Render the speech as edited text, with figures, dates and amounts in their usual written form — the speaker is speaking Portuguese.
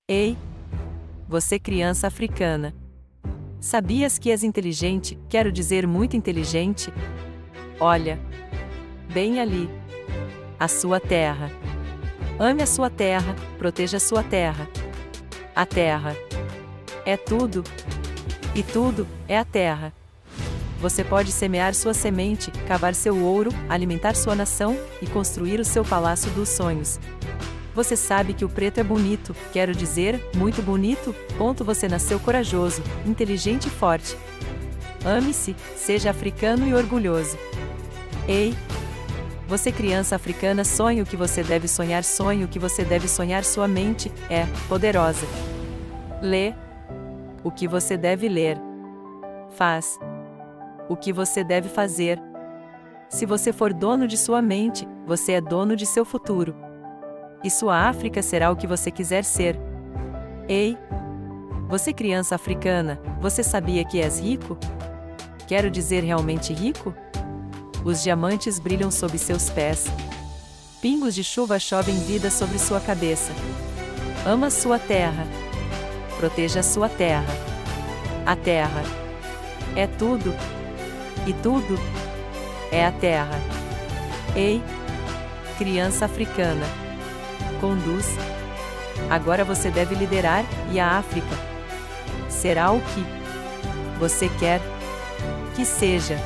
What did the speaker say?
Ei, você criança africana. Sabias que és inteligente, quero dizer muito inteligente? Olha, bem ali, a sua terra. Ame a sua terra, proteja a sua terra. A terra é tudo, e tudo é a terra. Você pode semear sua semente, cavar seu ouro, alimentar sua nação e construir o seu palácio dos sonhos. Você sabe que o preto é bonito, quero dizer, muito bonito? Você nasceu corajoso, inteligente e forte. Ame-se, seja africano e orgulhoso. Ei, você criança africana, sonhe o que você deve sonhar, sonhe o que você deve sonhar, sua mente é poderosa. Lê o que você deve ler. Faz o que você deve fazer. Se você for dono de sua mente, você é dono de seu futuro. E sua África será o que você quiser ser. Ei, você criança africana, você sabia que és rico? Quero dizer realmente rico? Os diamantes brilham sob seus pés. Pingos de chuva chovem vida sobre sua cabeça. Ama sua terra. Proteja a sua terra. A terra é tudo, e tudo é a terra. Ei, criança africana, conduz. Agora você deve liderar, e a África será o que você quer que seja.